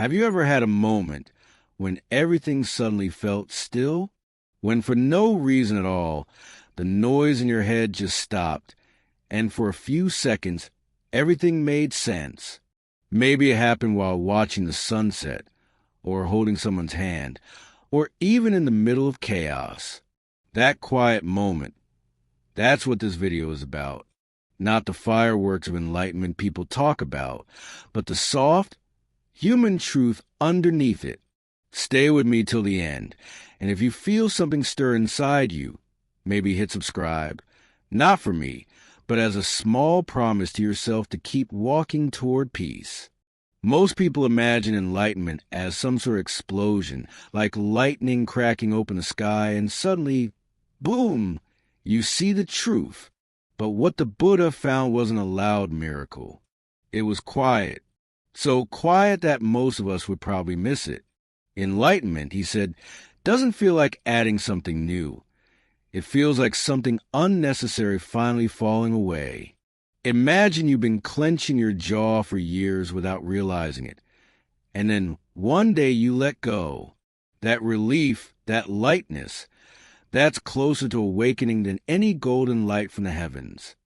Have you ever had a moment when everything suddenly felt still? When for no reason at all, the noise in your head just stopped, and for a few seconds, everything made sense. Maybe it happened while watching the sunset, or holding someone's hand, or even in the middle of chaos. That quiet moment, that's what this video is about. Not the fireworks of enlightenment people talk about, but the soft, human truth underneath it. Stay with me till the end, and if you feel something stir inside you, maybe hit subscribe. Not for me, but as a small promise to yourself to keep walking toward peace. Most people imagine enlightenment as some sort of explosion, like lightning cracking open the sky, and suddenly, boom, you see the truth. But what the Buddha found wasn't a loud miracle. It was quiet. So quiet that most of us would probably miss it. Enlightenment, he said, doesn't feel like adding something new. It feels like something unnecessary finally falling away. Imagine you've been clenching your jaw for years without realizing it. And then one day you let go. That relief, that lightness, that's closer to awakening than any golden light from the heavens.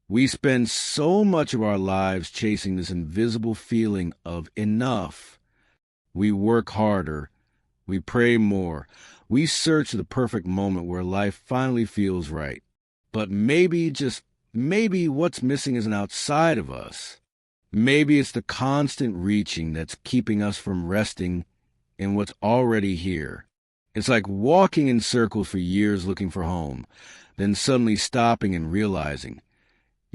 We spend so much of our lives chasing this invisible feeling of enough. We work harder. We pray more. We search the perfect moment where life finally feels right. But maybe, just maybe, what's missing isn't outside of us. Maybe it's the constant reaching that's keeping us from resting in what's already here. It's like walking in circles for years looking for home, then suddenly stopping and realizing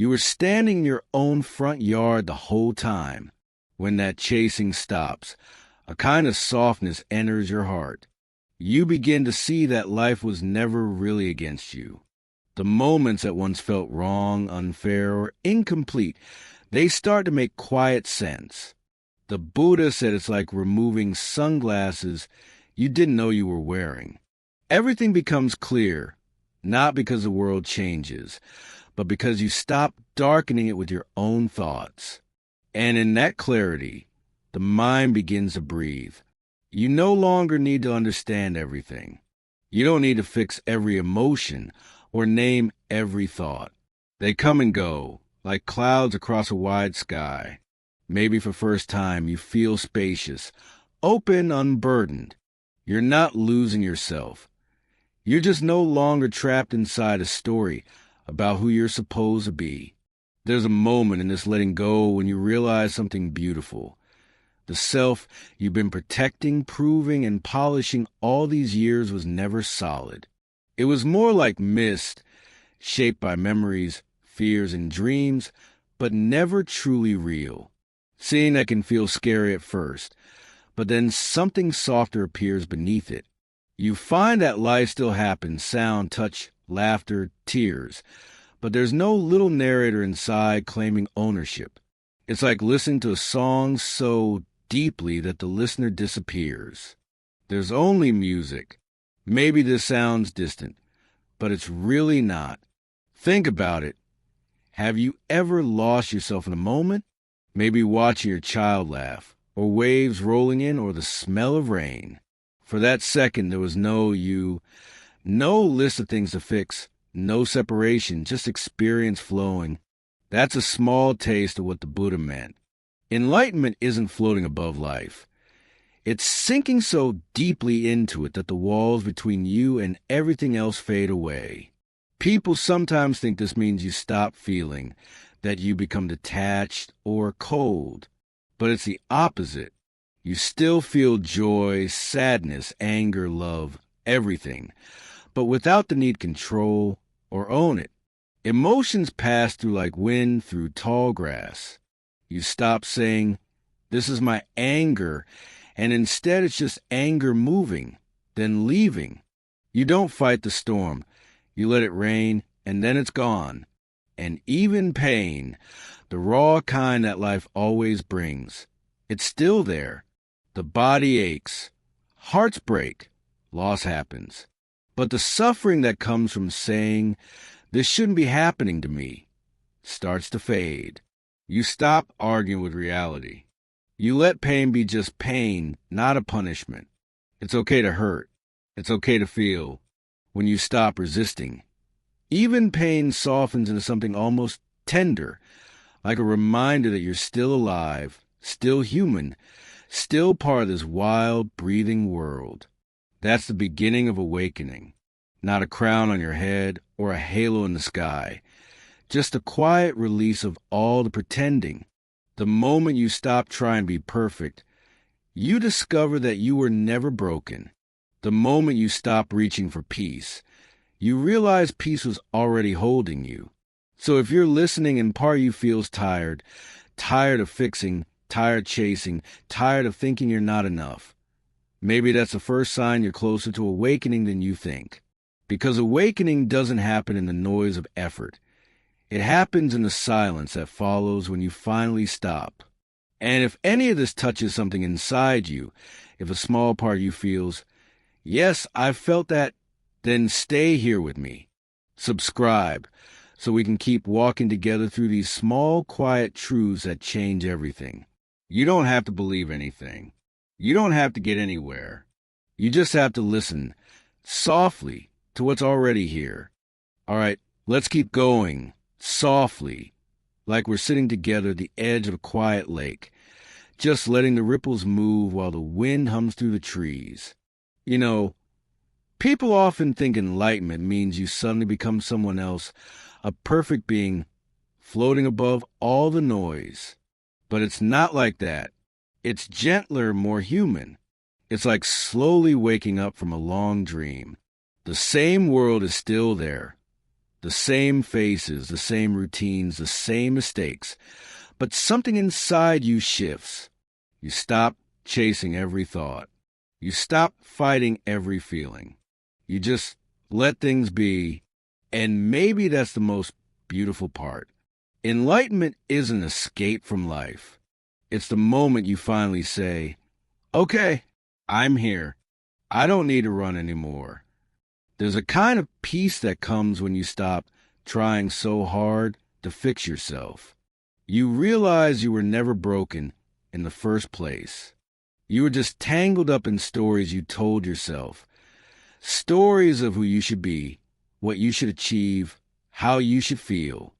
you were standing in your own front yard the whole time. When that chasing stops, a kind of softness enters your heart. You begin to see that life was never really against you. The moments that once felt wrong, unfair, or incomplete, they start to make quiet sense. The Buddha said it's like removing sunglasses you didn't know you were wearing. Everything becomes clear, not because the world changes, but because you stop darkening it with your own thoughts. And in that clarity, the mind begins to breathe. You no longer need to understand everything. You don't need to fix every emotion or name every thought. They come and go, like clouds across a wide sky. Maybe for the first time you feel spacious, open, unburdened. You're not losing yourself. You're just no longer trapped inside a story about who you're supposed to be. There's a moment in this letting go when you realize something beautiful. The self you've been protecting, proving, and polishing all these years was never solid. It was more like mist, shaped by memories, fears, and dreams, but never truly real. Seeing that can feel scary at first, but then something softer appears beneath it. You find that life still happens, sound, touch, laughter, tears, but there's no little narrator inside claiming ownership. It's like listening to a song so deeply that the listener disappears. There's only music. Maybe this sounds distant, but it's really not. Think about it. Have you ever lost yourself in a moment? Maybe watching your child laugh, or waves rolling in, or the smell of rain. For that second, there was no you, no list of things to fix, no separation, just experience flowing. That's a small taste of what the Buddha meant. Enlightenment isn't floating above life. It's sinking so deeply into it that the walls between you and everything else fade away. People sometimes think this means you stop feeling, that you become detached or cold. But it's the opposite. You still feel joy, sadness, anger, love, everything, but without the need to control or own it. Emotions pass through like wind through tall grass. You stop saying, "This is my anger," and instead it's just anger moving, then leaving. You don't fight the storm. You let it rain, and then it's gone. And even pain, the raw kind that life always brings, it's still there. The body aches, hearts break, loss happens. But the suffering that comes from saying, "This shouldn't be happening to me," starts to fade. You stop arguing with reality. You let pain be just pain, not a punishment. It's okay to hurt. It's okay to feel when you stop resisting. Even pain softens into something almost tender, like a reminder that you're still alive, still human, still part of this wild, breathing world. That's the beginning of awakening. Not a crown on your head or a halo in the sky. Just a quiet release of all the pretending. The moment you stop trying to be perfect, you discover that you were never broken. The moment you stop reaching for peace, you realize peace was already holding you. So if you're listening and part of you feels tired, tired of fixing, tired chasing, tired of thinking you're not enough, maybe that's the first sign you're closer to awakening than you think. Because awakening doesn't happen in the noise of effort. It happens in the silence that follows when you finally stop. And if any of this touches something inside you, if a small part of you feels, yes, I've felt that, then stay here with me. Subscribe so we can keep walking together through these small, quiet truths that change everything. You don't have to believe anything. You don't have to get anywhere. You just have to listen softly to what's already here. All right, let's keep going. Softly, like we're sitting together at the edge of a quiet lake, just letting the ripples move while the wind hums through the trees. You know, people often think enlightenment means you suddenly become someone else, a perfect being floating above all the noise. But it's not like that. It's gentler, more human. It's like slowly waking up from a long dream. The same world is still there. The same faces, the same routines, the same mistakes. But something inside you shifts. You stop chasing every thought. You stop fighting every feeling. You just let things be. And maybe that's the most beautiful part. Enlightenment isn't an escape from life. It's the moment you finally say, okay, I'm here. I don't need to run anymore. There's a kind of peace that comes when you stop trying so hard to fix yourself. You realize you were never broken in the first place. You were just tangled up in stories you told yourself. Stories of who you should be, what you should achieve, how you should feel.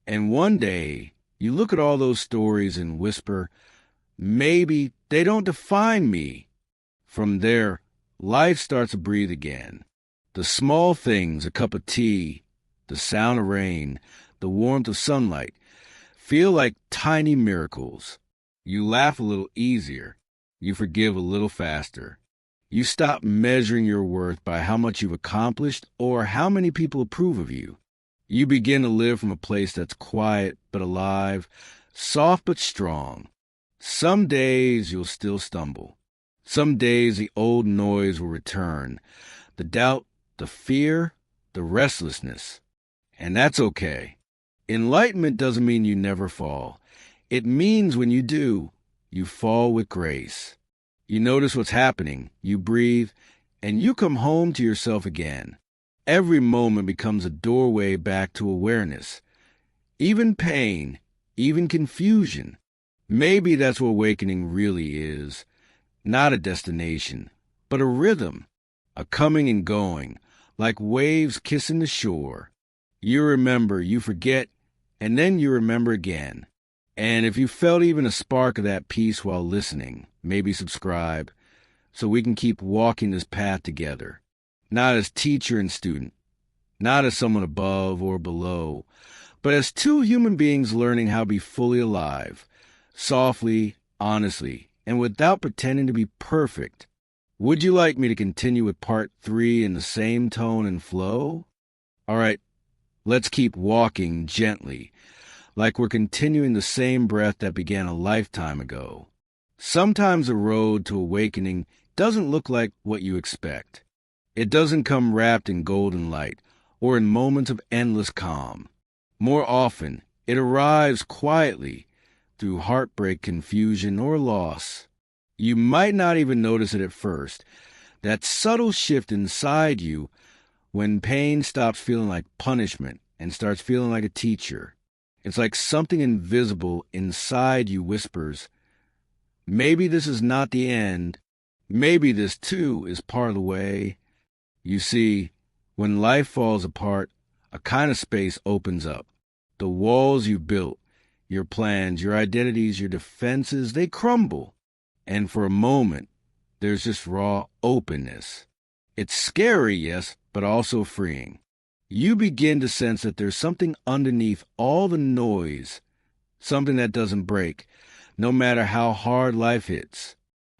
And one day, you look at all those stories and whisper, maybe they don't define me. From there, life starts to breathe again. The small things, a cup of tea, the sound of rain, the warmth of sunlight, feel like tiny miracles. You laugh a little easier. You forgive a little faster. You stop measuring your worth by how much you've accomplished or how many people approve of you. You begin to live from a place that's quiet but alive, soft but strong. Some days you'll still stumble. Some days the old noise will return. The doubt, the fear, the restlessness. And that's okay. Enlightenment doesn't mean you never fall. It means when you do, you fall with grace. You notice what's happening, you breathe, and you come home to yourself again. Every moment becomes a doorway back to awareness. Even pain, even confusion. Maybe that's what awakening really is. Not a destination, but a rhythm. A coming and going, like waves kissing the shore. You remember, you forget, and then you remember again. And if you felt even a spark of that peace while listening, maybe subscribe, so we can keep walking this path together. Not as teacher and student, not as someone above or below, but as two human beings learning how to be fully alive, softly, honestly, and without pretending to be perfect. Would you like me to continue with part 3 in the same tone and flow? All right, let's keep walking gently, like we're continuing the same breath that began a lifetime ago. Sometimes the road to awakening doesn't look like what you expect. It doesn't come wrapped in golden light or in moments of endless calm. More often, it arrives quietly through heartbreak, confusion, or loss. You might not even notice it at first, that subtle shift inside you when pain stops feeling like punishment and starts feeling like a teacher. It's like something invisible inside you whispers, Maybe this is not the end. Maybe this, too, is part of the way. You see, when life falls apart, a kind of space opens up. The walls you built, your plans, your identities, your defenses, they crumble. And for a moment, there's just raw openness. It's scary, yes, but also freeing. You begin to sense that there's something underneath all the noise, something that doesn't break, no matter how hard life hits.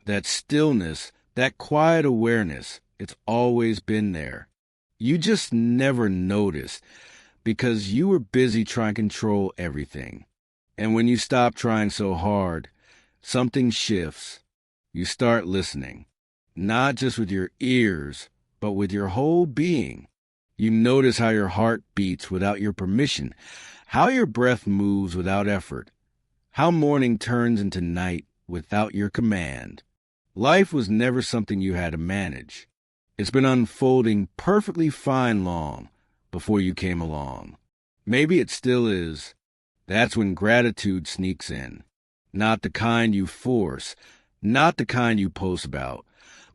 That stillness, that quiet awareness, it's always been there. You just never noticed because you were busy trying to control everything. And when you stop trying so hard, something shifts. You start listening, not just with your ears, but with your whole being. You notice how your heart beats without your permission, how your breath moves without effort, how morning turns into night without your command. Life was never something you had to manage. It's been unfolding perfectly fine long before you came along. Maybe it still is. That's when gratitude sneaks in. Not the kind you force, not the kind you post about,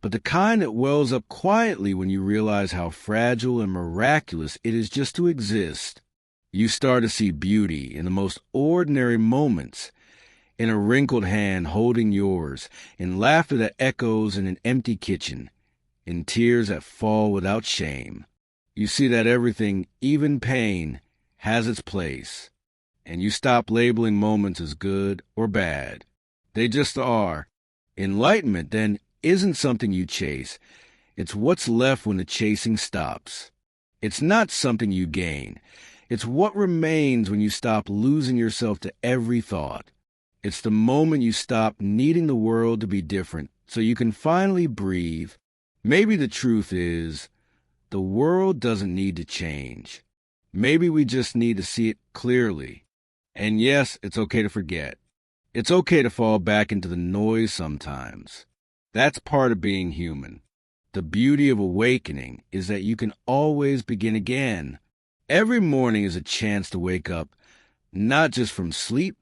but the kind that wells up quietly when you realize how fragile and miraculous it is just to exist. You start to see beauty in the most ordinary moments, in a wrinkled hand holding yours, in laughter that echoes in an empty kitchen, in tears that fall without shame. You see that everything, even pain, has its place, and you stop labeling moments as good or bad. They just are. Enlightenment, then, isn't something you chase. It's what's left when the chasing stops. It's not something you gain. It's what remains when you stop losing yourself to every thought. It's the moment you stop needing the world to be different so you can finally breathe. Maybe the truth is, the world doesn't need to change. Maybe we just need to see it clearly. And yes, it's okay to forget. It's okay to fall back into the noise sometimes. That's part of being human. The beauty of awakening is that you can always begin again. Every morning is a chance to wake up, not just from sleep,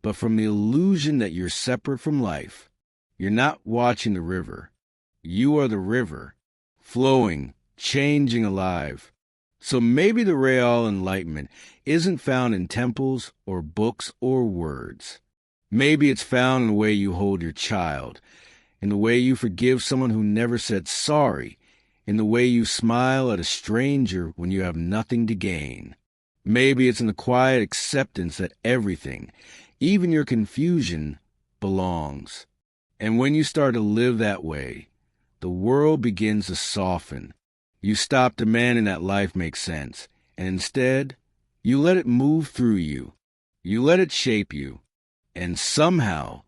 but from the illusion that you're separate from life. You're not watching the river. You are the river, flowing, changing, alive. So maybe the real enlightenment isn't found in temples or books or words. Maybe it's found in the way you hold your child, in the way you forgive someone who never said sorry, in the way you smile at a stranger when you have nothing to gain. Maybe it's in the quiet acceptance that everything, even your confusion, belongs. And when you start to live that way, the world begins to soften. You stop demanding that life makes sense, and instead, you let it move through you. You let it shape you. And somehow,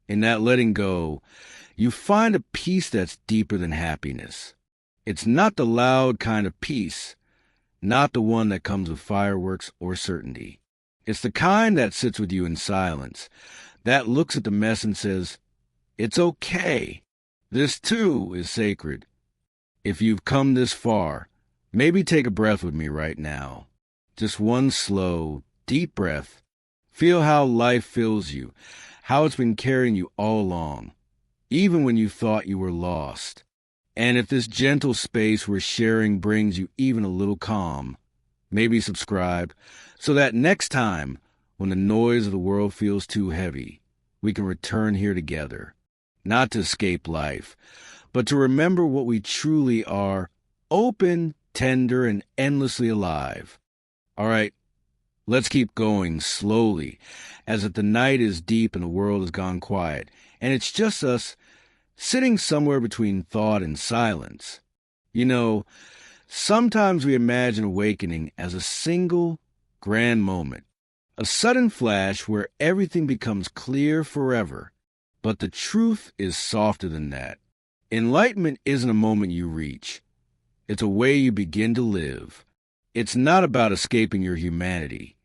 in that letting go, you find a peace that's deeper than happiness. It's not the loud kind of peace, not the one that comes with fireworks or certainty. It's the kind that sits with you in silence, that looks at the mess and says, "It's okay. This too is sacred." If you've come this far, maybe take a breath with me right now. Just one slow, deep breath. Feel how life fills you, how it's been carrying you all along, even when you thought you were lost. And if this gentle space we're sharing brings you even a little calm, maybe subscribe so that next time, when the noise of the world feels too heavy, we can return here together, not to escape life, but to remember what we truly are, open, tender, and endlessly alive. All right, let's keep going slowly, as if the night is deep and the world has gone quiet, and it's just us sitting somewhere between thought and silence. You know, sometimes we imagine awakening as a single, grand moment, a sudden flash where everything becomes clear forever. But the truth is softer than that. Enlightenment isn't a moment you reach. It's a way you begin to live. It's not about escaping your humanity.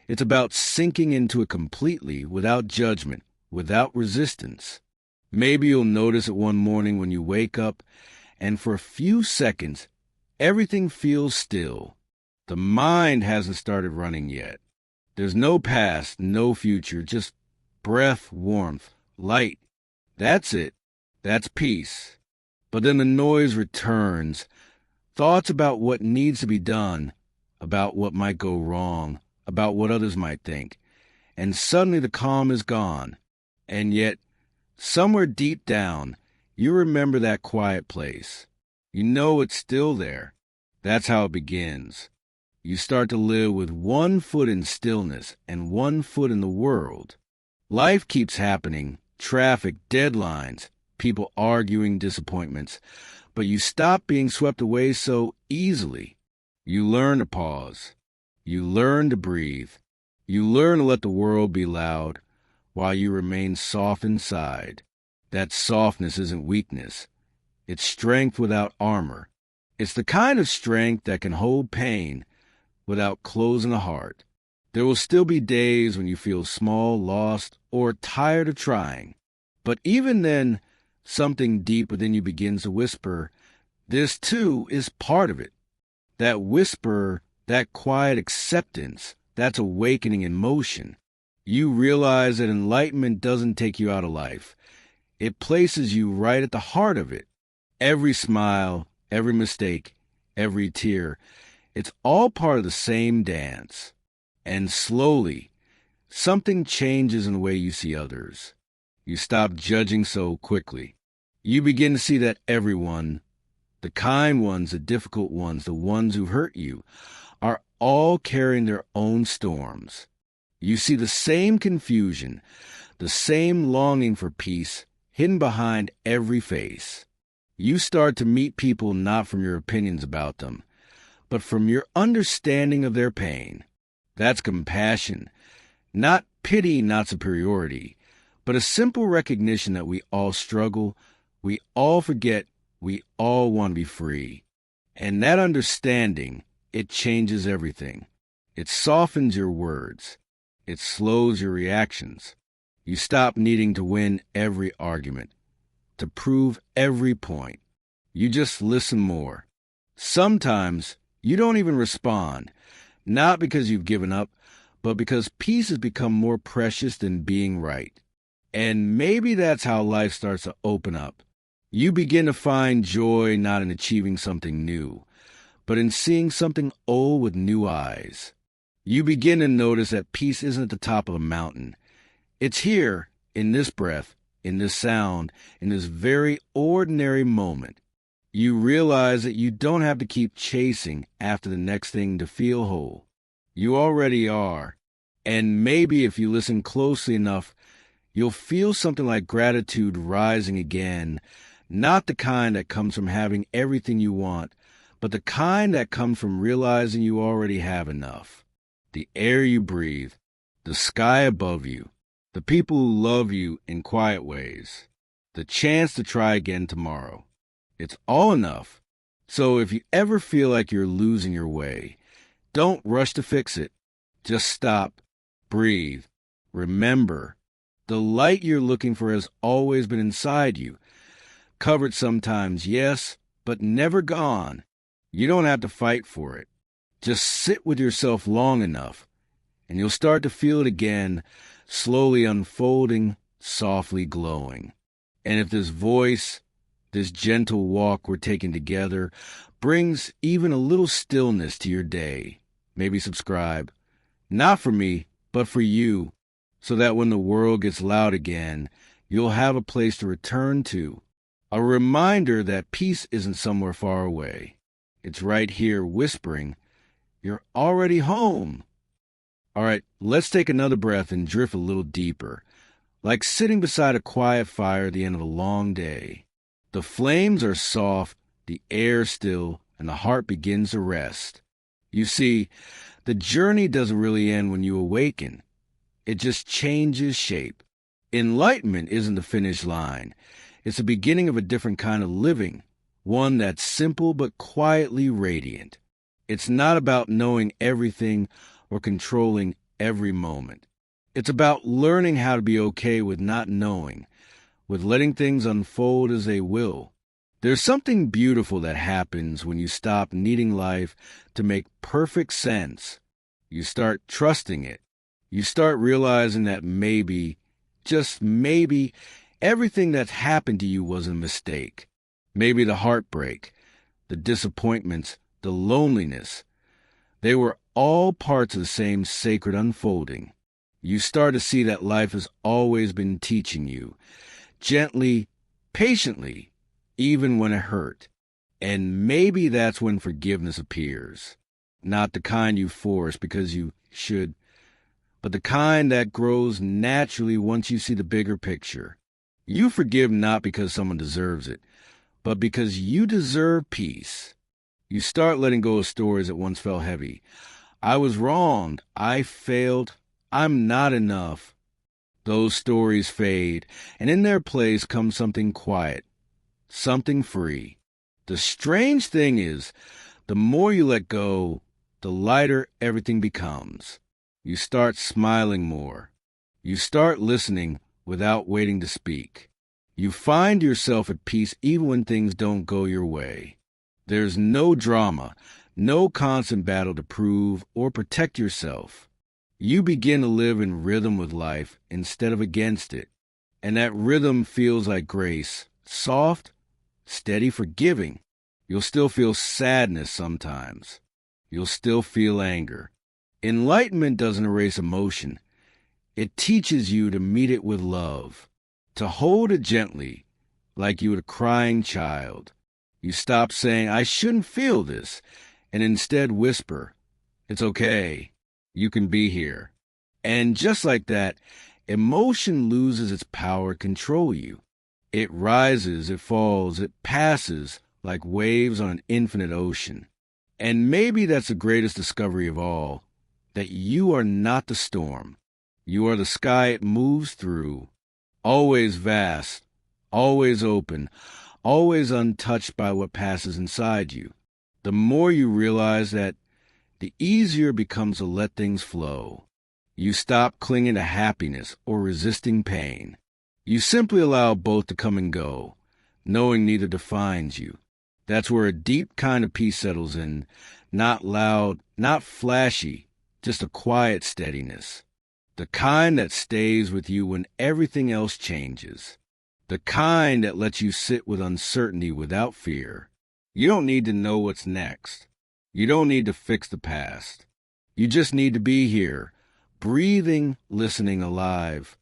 It's about sinking into it completely, without judgment, without resistance. Maybe you'll notice it one morning when you wake up, and for a few seconds, everything feels still. The mind hasn't started running yet. There's no past, no future, just breath, warmth, light, That's it. That's peace. But then the noise returns. Thoughts about what needs to be done, about what might go wrong, about what others might think. And suddenly the calm is gone. And yet, somewhere deep down, you remember that quiet place. You know it's still there. That's how it begins. You start to live with one foot in stillness and one foot in the world. Life keeps happening, traffic, deadlines, people arguing, disappointments, but you stop being swept away so easily. You learn to pause. You learn to breathe. You learn to let the world be loud while you remain soft inside. That softness isn't weakness. It's strength without armor. It's the kind of strength that can hold pain without closing the heart. There will still be days when you feel small, lost, or tired of trying. But even then, something deep within you begins to whisper, this too is part of it. That whisper, that quiet acceptance, that's awakening in motion. You realize that enlightenment doesn't take you out of life. It places you right at the heart of it. Every smile, every mistake, every tear, it's all part of the same dance. And slowly, something changes in the way you see others. You stop judging so quickly. You begin to see that everyone, the kind ones, the difficult ones, the ones who hurt you, are all carrying their own storms. You see the same confusion, the same longing for peace hidden behind every face. You start to meet people not from your opinions about them, but from your understanding of their pain. That's compassion, not pity, not superiority, but a simple recognition that we all struggle, we all forget, we all want to be free. And that understanding, it changes everything. It softens your words. It slows your reactions. You stop needing to win every argument, to prove every point. You just listen more. Sometimes you don't even respond, not because you've given up, but because peace has become more precious than being right. And maybe that's how life starts to open up. You begin to find joy not in achieving something new, but in seeing something old with new eyes. You begin to notice that peace isn't at the top of a mountain. It's here, in this breath, in this sound, in this very ordinary moment. You realize that you don't have to keep chasing after the next thing to feel whole. You already are. And maybe if you listen closely enough, you'll feel something like gratitude rising again, not the kind that comes from having everything you want, but the kind that comes from realizing you already have enough. The air you breathe, the sky above you, the people who love you in quiet ways, the chance to try again tomorrow. It's all enough. So if you ever feel like you're losing your way, don't rush to fix it. Just stop, breathe, remember. The light you're looking for has always been inside you. Covered sometimes, yes, but never gone. You don't have to fight for it. Just sit with yourself long enough, and you'll start to feel it again, slowly unfolding, softly glowing. And if this voice, this gentle walk we're taking together, brings even a little stillness to your day, maybe subscribe. Not for me, but for you, so that when the world gets loud again, you'll have a place to return to. A reminder that peace isn't somewhere far away. It's right here whispering, you're already home. All right, let's take another breath and drift a little deeper, like sitting beside a quiet fire at the end of a long day. The flames are soft, the air still, and the heart begins to rest. You see, the journey doesn't really end when you awaken. It just changes shape. Enlightenment isn't the finish line. It's the beginning of a different kind of living, one that's simple but quietly radiant. It's not about knowing everything or controlling every moment. It's about learning how to be okay with not knowing, with letting things unfold as they will. There's something beautiful that happens when you stop needing life to make perfect sense. You start trusting it. You start realizing that maybe, just maybe, everything that's happened to you was a mistake. Maybe the heartbreak, the disappointments, the loneliness, they were all parts of the same sacred unfolding. You start to see that life has always been teaching you, gently, patiently, even when it hurt. And maybe that's when forgiveness appears. Not the kind you force because you should, but the kind that grows naturally once you see the bigger picture. You forgive not because someone deserves it, but because you deserve peace. You start letting go of stories that once felt heavy. I was wronged. I failed. I'm not enough. Those stories fade, and in their place comes something quiet, something free. The strange thing is, the more you let go, the lighter everything becomes. You start smiling more. You start listening without waiting to speak. You find yourself at peace even when things don't go your way. There's no drama, no constant battle to prove or protect yourself. You begin to live in rhythm with life instead of against it. And that rhythm feels like grace, soft, steady, forgiving. You'll still feel sadness sometimes. You'll still feel anger. Enlightenment doesn't erase emotion. It teaches you to meet it with love, to hold it gently, like you would a crying child. You stop saying, I shouldn't feel this, and instead whisper, it's okay, you can be here. And just like that, emotion loses its power to control you. It rises, it falls, it passes like waves on an infinite ocean. And maybe that's the greatest discovery of all, that you are not the storm. You are the sky it moves through, always vast, always open, always untouched by what passes inside you. The more you realize that, the easier it becomes to let things flow. You stop clinging to happiness or resisting pain. You simply allow both to come and go, knowing neither defines you. That's where a deep kind of peace settles in, not loud, not flashy, just a quiet steadiness. The kind that stays with you when everything else changes. The kind that lets you sit with uncertainty without fear. You don't need to know what's next. You don't need to fix the past. You just need to be here, breathing, listening, alive.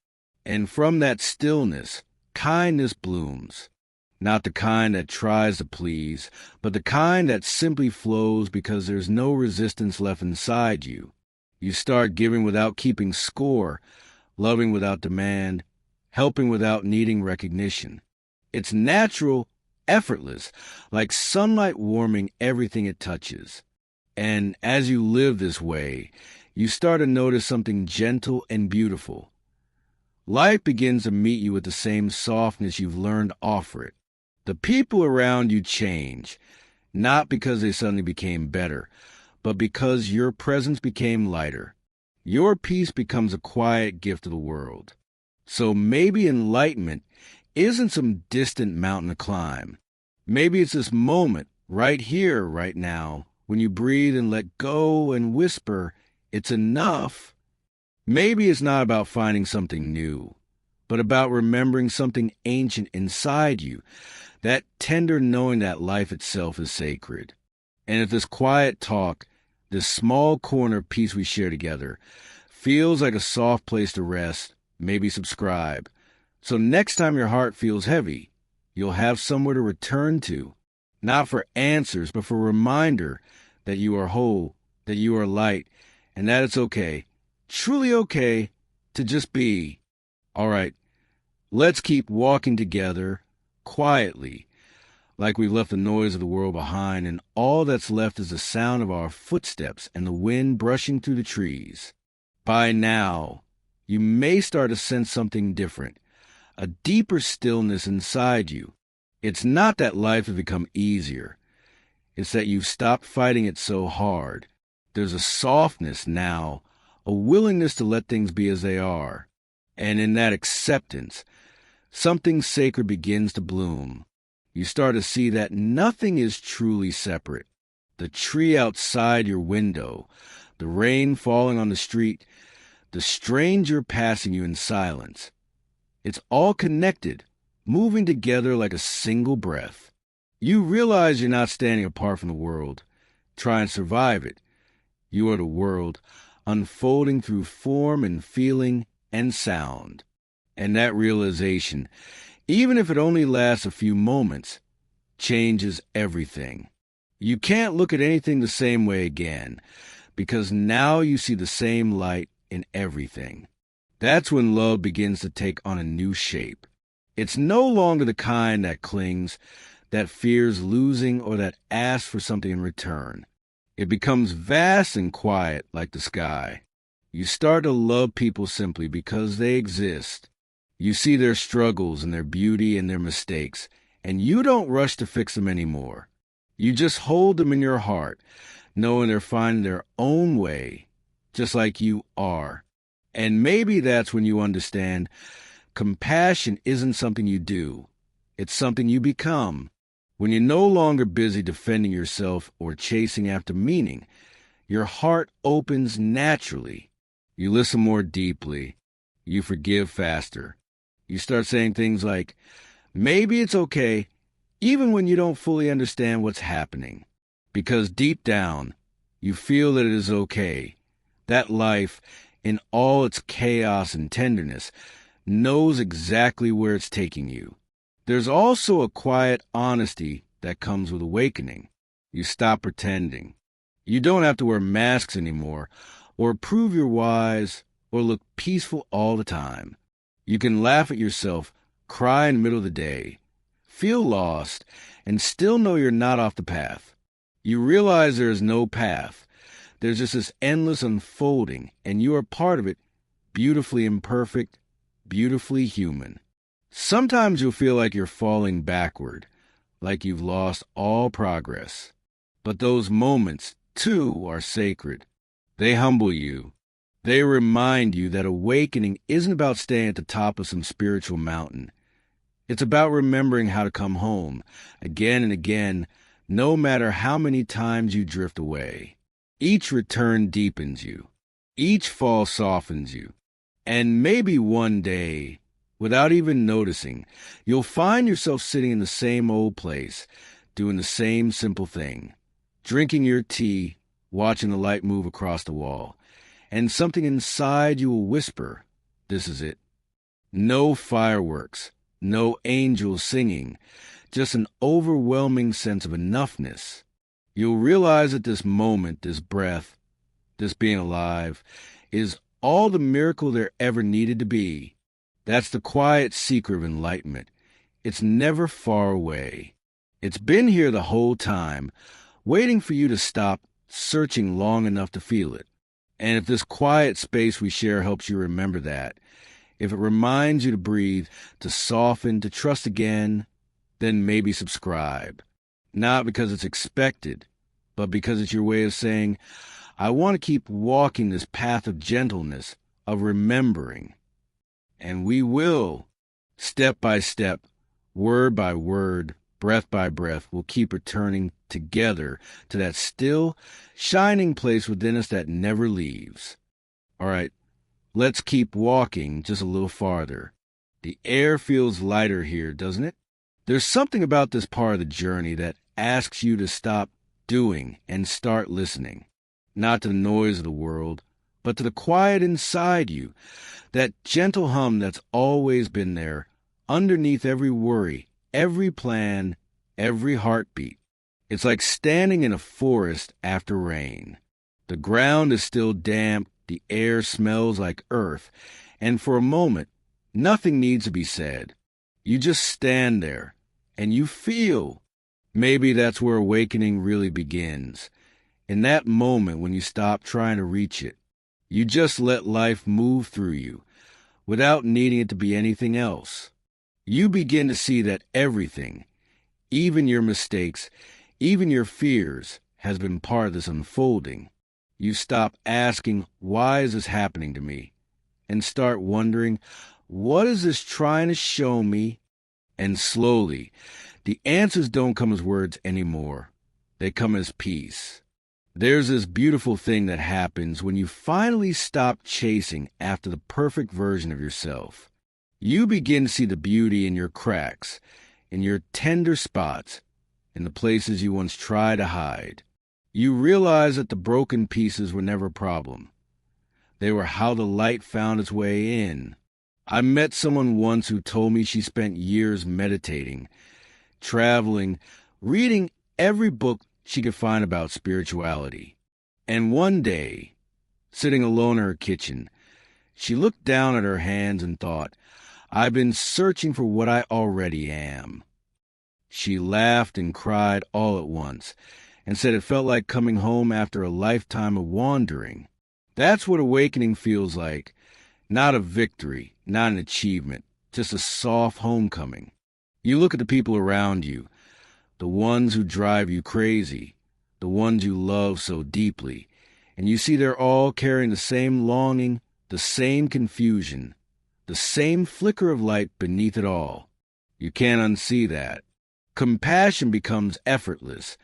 And from that stillness, kindness blooms. Not the kind that tries to please, but the kind that simply flows because there's no resistance left inside you. You start giving without keeping score, loving without demand, helping without needing recognition. It's natural, effortless, like sunlight warming everything it touches. And as you live this way, you start to notice something gentle and beautiful. Life begins to meet you with the same softness you've learned to offer it. The people around you change, not because they suddenly became better, but because your presence became lighter. Your peace becomes a quiet gift to the world. So maybe enlightenment isn't some distant mountain to climb. Maybe it's this moment, right here, right now, when you breathe and let go and whisper, it's enough. Maybe it's not about finding something new, but about remembering something ancient inside you, that tender knowing that life itself is sacred. And if this quiet talk, this small corner of peace we share together, feels like a soft place to rest, maybe subscribe. So next time your heart feels heavy, you'll have somewhere to return to, not for answers, but for a reminder that you are whole, that you are light, and that it's okay, truly okay, to just be. All right, let's keep walking together, quietly, like we've left the noise of the world behind, and all that's left is the sound of our footsteps and the wind brushing through the trees. By now, you may start to sense something different, a deeper stillness inside you. It's not that life has become easier. It's that you've stopped fighting it so hard. There's a softness now, a willingness to let things be as they are. And in that acceptance, something sacred begins to bloom. You start to see that nothing is truly separate. The tree outside your window, the rain falling on the street, the stranger passing you in silence. It's all connected, moving together like a single breath. You realize you're not standing apart from the world, trying to survive it. You are the world, unfolding through form and feeling and sound. And that realization, even if it only lasts a few moments, changes everything. You can't look at anything the same way again, because now you see the same light in everything. That's when love begins to take on a new shape. It's no longer the kind that clings, that fears losing, or that asks for something in return. It becomes vast and quiet like the sky. You start to love people simply because they exist. You see their struggles and their beauty and their mistakes, and you don't rush to fix them anymore. You just hold them in your heart, knowing they're finding their own way, just like you are. And maybe that's when you understand compassion isn't something you do. It's something you become. When you're no longer busy defending yourself or chasing after meaning, your heart opens naturally. You listen more deeply. You forgive faster. You start saying things like, maybe it's okay, even when you don't fully understand what's happening. Because deep down, you feel that it is okay. That life, in all its chaos and tenderness, knows exactly where it's taking you. There's also a quiet honesty that comes with awakening. You stop pretending. You don't have to wear masks anymore, or prove you're wise, or look peaceful all the time. You can laugh at yourself, cry in the middle of the day, feel lost, and still know you're not off the path. You realize there is no path. There's just this endless unfolding, and you are part of it, beautifully imperfect, beautifully human. Sometimes you'll feel like you're falling backward, like you've lost all progress. But those moments, too, are sacred. They humble you. They remind you that awakening isn't about staying at the top of some spiritual mountain. It's about remembering how to come home, again and again, no matter how many times you drift away. Each return deepens you. Each fall softens you. And maybe one day, without even noticing, you'll find yourself sitting in the same old place, doing the same simple thing, drinking your tea, watching the light move across the wall, and something inside you will whisper, this is it. No fireworks, no angels singing, just an overwhelming sense of enoughness. You'll realize that this moment, this breath, this being alive, is all the miracle there ever needed to be. That's the quiet secret of enlightenment. It's never far away. It's been here the whole time, waiting for you to stop searching long enough to feel it. And if this quiet space we share helps you remember that, if it reminds you to breathe, to soften, to trust again, then maybe subscribe. Not because it's expected, but because it's your way of saying, I want to keep walking this path of gentleness, of remembering. And we will, step by step, word by word, breath by breath, we'll keep returning together to that still, shining place within us that never leaves. All right, let's keep walking just a little farther. The air feels lighter here, doesn't it? There's something about this part of the journey that asks you to stop doing and start listening. Not to the noise of the world, but to the quiet inside you, that gentle hum that's always been there, underneath every worry, every plan, every heartbeat. It's like standing in a forest after rain. The ground is still damp, the air smells like earth, and for a moment, nothing needs to be said. You just stand there, and you feel. Maybe that's where awakening really begins. In that moment when you stop trying to reach it, you just let life move through you, without needing it to be anything else. You begin to see that everything, even your mistakes, even your fears, has been part of this unfolding. You stop asking, why is this happening to me? And start wondering, what is this trying to show me? And slowly, the answers don't come as words anymore. They come as peace. There's this beautiful thing that happens when you finally stop chasing after the perfect version of yourself. You begin to see the beauty in your cracks, in your tender spots, in the places you once tried to hide. You realize that the broken pieces were never a problem. They were how the light found its way in. I met someone once who told me she spent years meditating, traveling, reading every book she could find about spirituality. And one day, sitting alone in her kitchen, she looked down at her hands and thought, "I've been searching for what I already am." She laughed and cried all at once, and said it felt like coming home after a lifetime of wandering. That's what awakening feels like. Not a victory, not an achievement, just a soft homecoming. You look at the people around you, the ones who drive you crazy, the ones you love so deeply, and you see they're all carrying the same longing, the same confusion, the same flicker of light beneath it all. You can't unsee that. Compassion becomes effortless,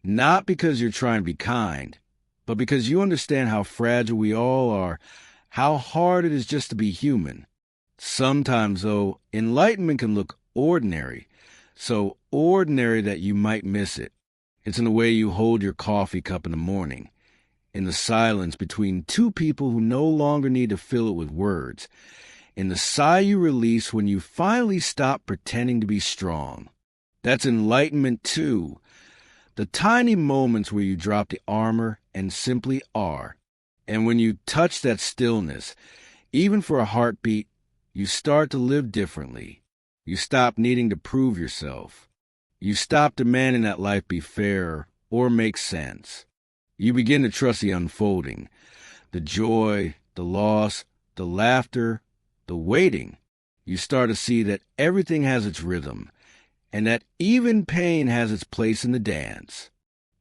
not because you're trying to be kind, but because you understand how fragile we all are, how hard it is just to be human. Sometimes, though, enlightenment can look ordinary, so ordinary that you might miss it. It's in the way you hold your coffee cup in the morning, in the silence between two people who no longer need to fill it with words, in the sigh you release when you finally stop pretending to be strong. That's enlightenment, too. The tiny moments where you drop the armor and simply are. And when you touch that stillness, even for a heartbeat, you start to live differently. You stop needing to prove yourself. You stop demanding that life be fair or make sense. You begin to trust the unfolding, the joy, the loss, the laughter, the waiting. You start to see that everything has its rhythm, and that even pain has its place in the dance.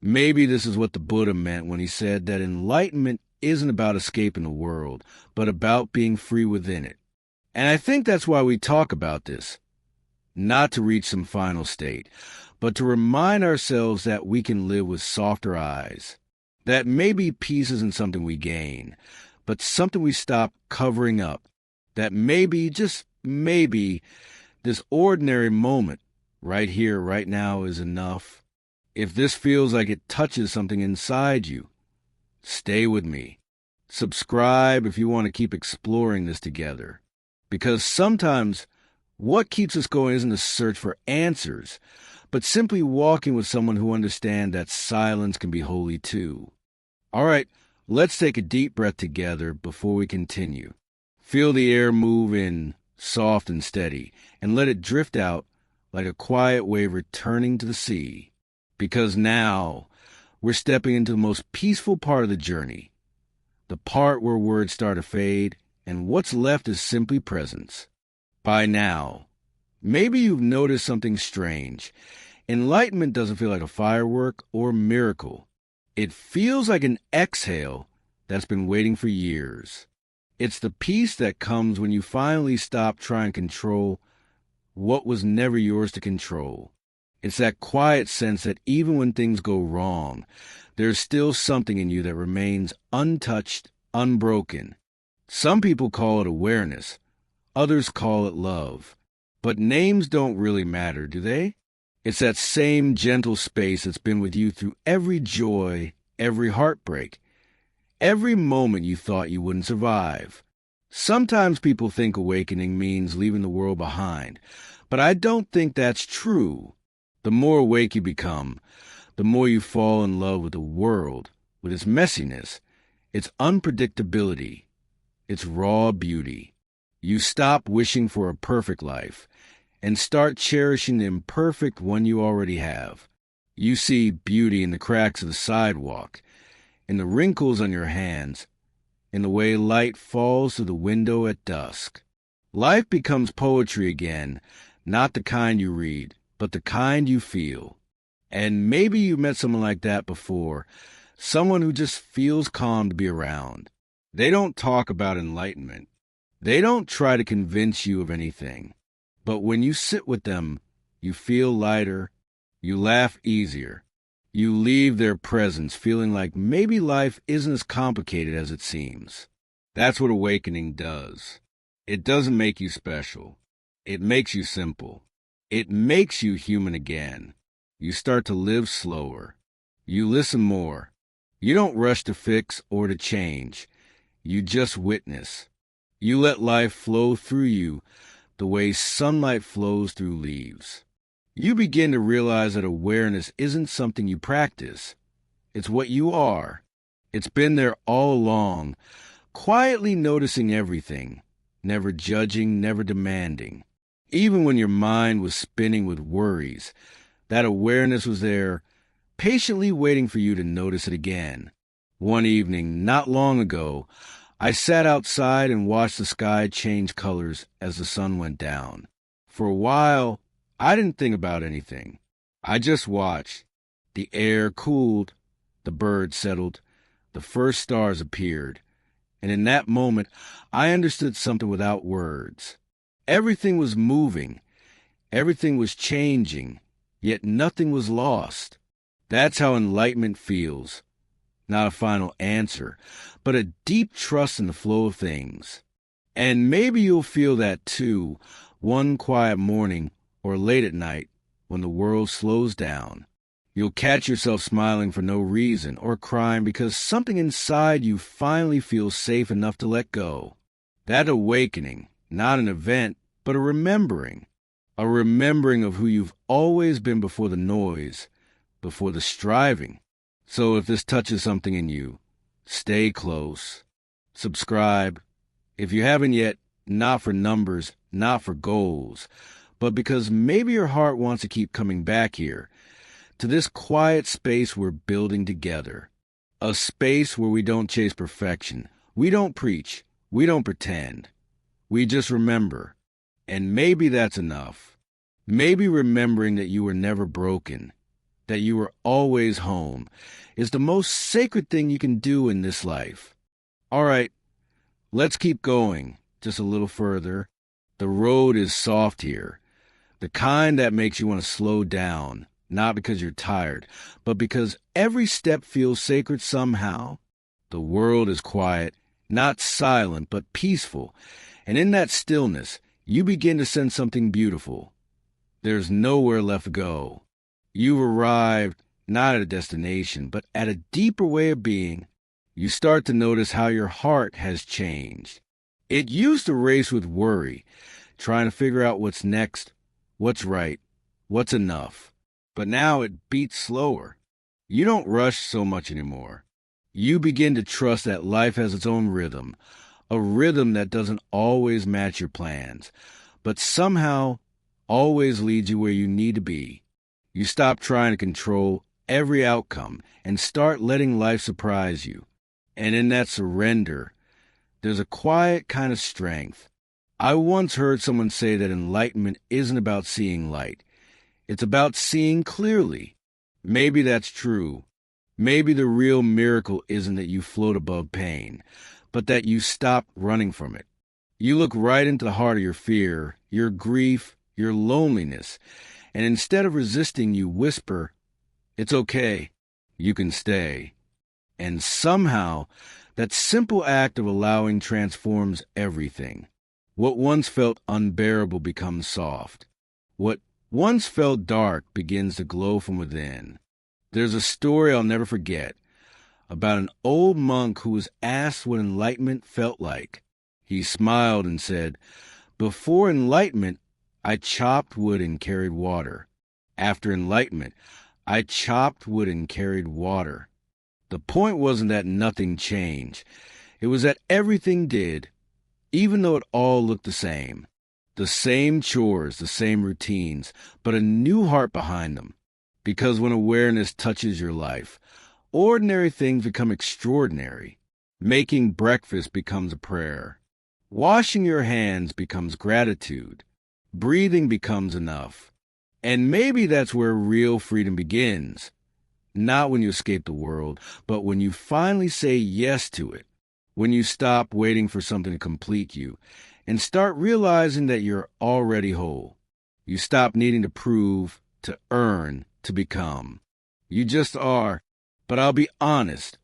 Maybe this is what the Buddha meant when he said that enlightenment isn't about escaping the world, but about being free within it. And I think that's why we talk about this. Not to reach some final state, but to remind ourselves that we can live with softer eyes. That maybe peace isn't something we gain, but something we stop covering up. That maybe, just maybe, this ordinary moment, right here, right now, is enough. If this feels like it touches something inside you, stay with me. Subscribe if you want to keep exploring this together. Because sometimes what keeps us going isn't the search for answers, but simply walking with someone who understands that silence can be holy too. All right, let's take a deep breath together before we continue. Feel the air move in, soft and steady, and let it drift out like a quiet wave returning to the sea. Because now we're stepping into the most peaceful part of the journey, the part where words start to fade and what's left is simply presence. By now, maybe you've noticed something strange. Enlightenment doesn't feel like a firework or miracle. It feels like an exhale that's been waiting for years. It's the peace that comes when you finally stop trying to control what was never yours to control. It's that quiet sense that even when things go wrong, there's still something in you that remains untouched, unbroken. Some people call it awareness. Others call it love. But names don't really matter, do they? It's that same gentle space that's been with you through every joy, every heartbreak, every moment you thought you wouldn't survive. Sometimes people think awakening means leaving the world behind, but I don't think that's true. The more awake you become, the more you fall in love with the world, with its messiness, its unpredictability, its raw beauty. You stop wishing for a perfect life and start cherishing the imperfect one you already have. You see beauty in the cracks of the sidewalk, in the wrinkles on your hands, in the way light falls through the window at dusk. Life becomes poetry again, not the kind you read, but the kind you feel. And maybe you met someone like that before, someone who just feels calm to be around. They don't talk about enlightenment. They don't try to convince you of anything. But when you sit with them, you feel lighter, you laugh easier. You leave their presence feeling like maybe life isn't as complicated as it seems. That's what awakening does. It doesn't make you special. It makes you simple. It makes you human again. You start to live slower. You listen more. You don't rush to fix or to change. You just witness. You let life flow through you the way sunlight flows through leaves. You begin to realize that awareness isn't something you practice. It's what you are. It's been there all along, quietly noticing everything, never judging, never demanding. Even when your mind was spinning with worries, that awareness was there, patiently waiting for you to notice it again. One evening, not long ago, I sat outside and watched the sky change colors as the sun went down. For a while, I didn't think about anything. I just watched. The air cooled, the birds settled, the first stars appeared, and in that moment, I understood something without words. Everything was moving, everything was changing, yet nothing was lost. That's how enlightenment feels. Not a final answer, but a deep trust in the flow of things. And maybe you'll feel that too, one quiet morning or late at night when the world slows down. You'll catch yourself smiling for no reason or crying because something inside you finally feels safe enough to let go. That awakening, not an event, but a remembering of who you've always been before the noise, before the striving. So if this touches something in you, stay close. Subscribe. If you haven't yet, not for numbers, not for goals, but because maybe your heart wants to keep coming back here, to this quiet space we're building together. A space where we don't chase perfection. We don't preach. We don't pretend. We just remember. And maybe that's enough. Maybe remembering that you were never broken, that you were always home, is the most sacred thing you can do in this life. All right, let's keep going just a little further. The road is soft here, the kind that makes you want to slow down, not because you're tired, but because every step feels sacred somehow. The world is quiet, not silent, but peaceful, and in that stillness, you begin to sense something beautiful. There's nowhere left to go. You've arrived not at a destination, but at a deeper way of being. You start to notice how your heart has changed. It used to race with worry, trying to figure out what's next, what's right, what's enough. But now it beats slower. You don't rush so much anymore. You begin to trust that life has its own rhythm, a rhythm that doesn't always match your plans, but somehow always leads you where you need to be. You stop trying to control every outcome and start letting life surprise you. And in that surrender, there's a quiet kind of strength. I once heard someone say that enlightenment isn't about seeing light. It's about seeing clearly. Maybe that's true. Maybe the real miracle isn't that you float above pain, but that you stop running from it. You look right into the heart of your fear, your grief, your loneliness, and instead of resisting, you whisper, "It's okay. You can stay." And somehow, that simple act of allowing transforms everything. What once felt unbearable becomes soft. What once felt dark begins to glow from within. There's a story I'll never forget about an old monk who was asked what enlightenment felt like. He smiled and said, "Before enlightenment, I chopped wood and carried water. After enlightenment, I chopped wood and carried water." The point wasn't that nothing changed. It was that everything did, even though it all looked the same. The same chores, the same routines, but a new heart behind them. Because when awareness touches your life, ordinary things become extraordinary. Making breakfast becomes a prayer. Washing your hands becomes gratitude. Breathing becomes enough. And maybe that's where real freedom begins. Not when you escape the world, but when you finally say yes to it. When you stop waiting for something to complete you and start realizing that you're already whole. You stop needing to prove, to earn, to become. You just are. But I'll be honest,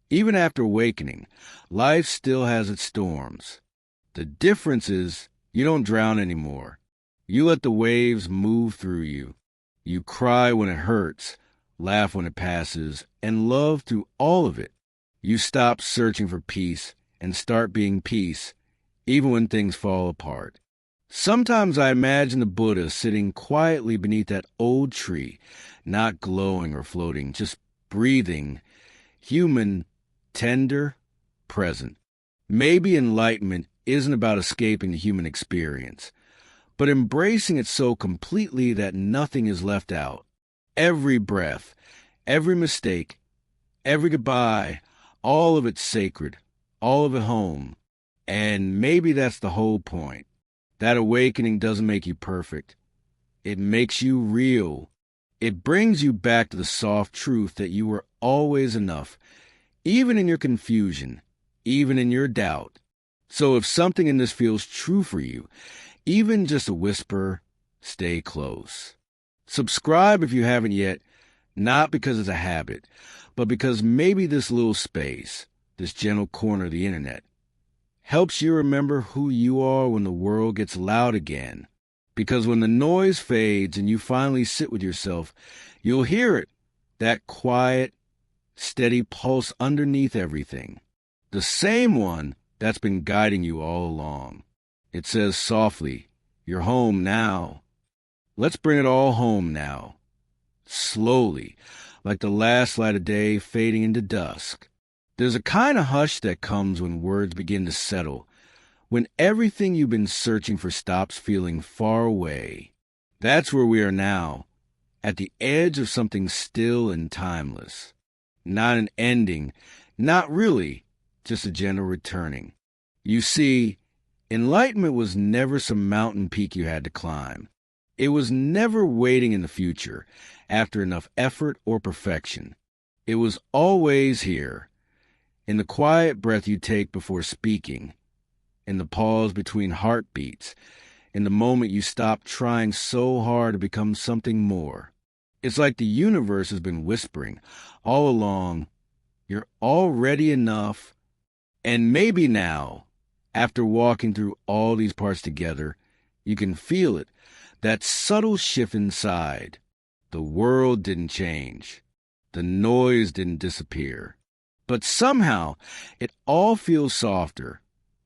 even after awakening, life still has its storms. The difference is you don't drown anymore. You let the waves move through you. You cry when it hurts, laugh when it passes, and love through all of it. You stop searching for peace and start being peace, even when things fall apart. Sometimes I imagine the Buddha sitting quietly beneath that old tree, not glowing or floating, just breathing, human, tender, present. Maybe enlightenment isn't about escaping the human experience, but embracing it so completely that nothing is left out. Every breath, every mistake, every goodbye, all of it sacred, all of it home. And maybe that's the whole point. That awakening doesn't make you perfect. It makes you real. It brings you back to the soft truth that you were always enough, even in your confusion, even in your doubt. So if something in this feels true for you, even just a whisper, stay close. Subscribe if you haven't yet, not because it's a habit, but because maybe this little space, this gentle corner of the internet, helps you remember who you are when the world gets loud again. Because when the noise fades and you finally sit with yourself, you'll hear it, that quiet, steady pulse underneath everything. The same one that's been guiding you all along. It says softly, "You're home now." Let's bring it all home now. Slowly, like the last light of day fading into dusk. There's a kind of hush that comes when words begin to settle, when everything you've been searching for stops feeling far away. That's where we are now, at the edge of something still and timeless. Not an ending, not really, just a gentle returning. You see, enlightenment was never some mountain peak you had to climb. It was never waiting in the future, after enough effort or perfection. It was always here, in the quiet breath you take before speaking, in the pause between heartbeats, in the moment you stop trying so hard to become something more. It's like the universe has been whispering all along, "You're already enough." And maybe now, after walking through all these parts together, you can feel it, that subtle shift inside. The world didn't change. The noise didn't disappear. But somehow, it all feels softer,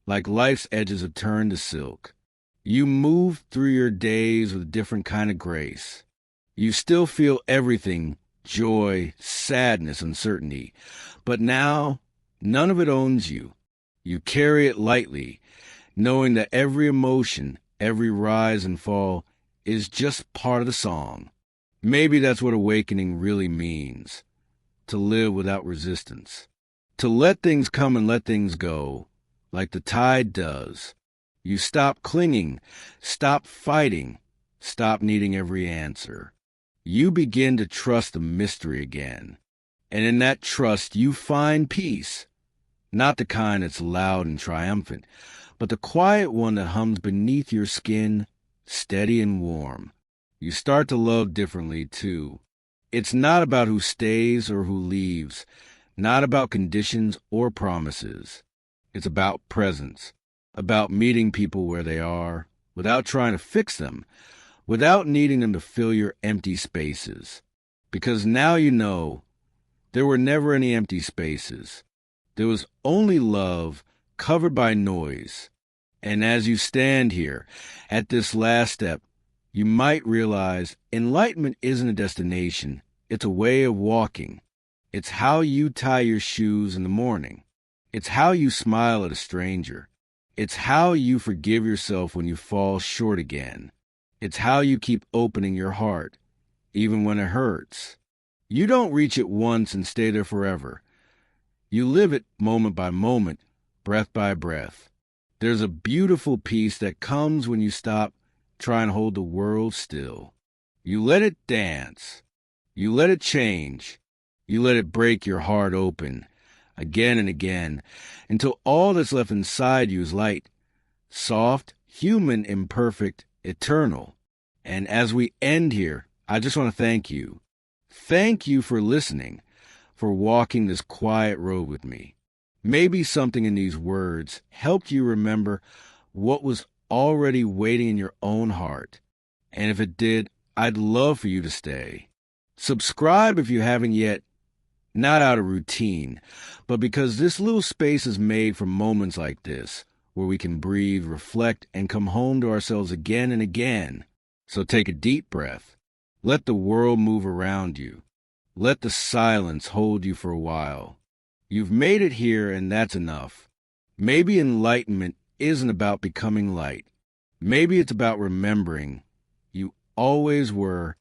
like life's edges have turned to silk. You move through your days with a different kind of grace. You still feel everything, joy, sadness, uncertainty. But now, none of it owns you. You carry it lightly, knowing that every emotion, every rise and fall is just part of the song. Maybe that's what awakening really means. To live without resistance. To let things come and let things go, like the tide does. You stop clinging, stop fighting, stop needing every answer. You begin to trust the mystery again. And in that trust, you find peace. Not the kind that's loud and triumphant, but the quiet one that hums beneath your skin, steady and warm. You start to love differently, too. It's not about who stays or who leaves, not about conditions or promises. It's about presence, about meeting people where they are, without trying to fix them, without needing them to fill your empty spaces. Because now you know, there were never any empty spaces. There was only love covered by noise. And as you stand here, at this last step, you might realize enlightenment isn't a destination. It's a way of walking. It's how you tie your shoes in the morning. It's how you smile at a stranger. It's how you forgive yourself when you fall short again. It's how you keep opening your heart, even when it hurts. You don't reach it once and stay there forever. You live it moment by moment, breath by breath. There's a beautiful peace that comes when you stop trying to hold the world still. You let it dance. You let it change. You let it break your heart open again and again until all that's left inside you is light, soft, human, imperfect, eternal. And as we end here, I just want to thank you. Thank you for listening, for walking this quiet road with me. Maybe something in these words helped you remember what was already waiting in your own heart. And if it did, I'd love for you to stay. Subscribe if you haven't yet, not out of routine, but because this little space is made for moments like this, where we can breathe, reflect, and come home to ourselves again and again. So take a deep breath. Let the world move around you. Let the silence hold you for a while. You've made it here, and that's enough. Maybe enlightenment isn't about becoming light. Maybe it's about remembering you always were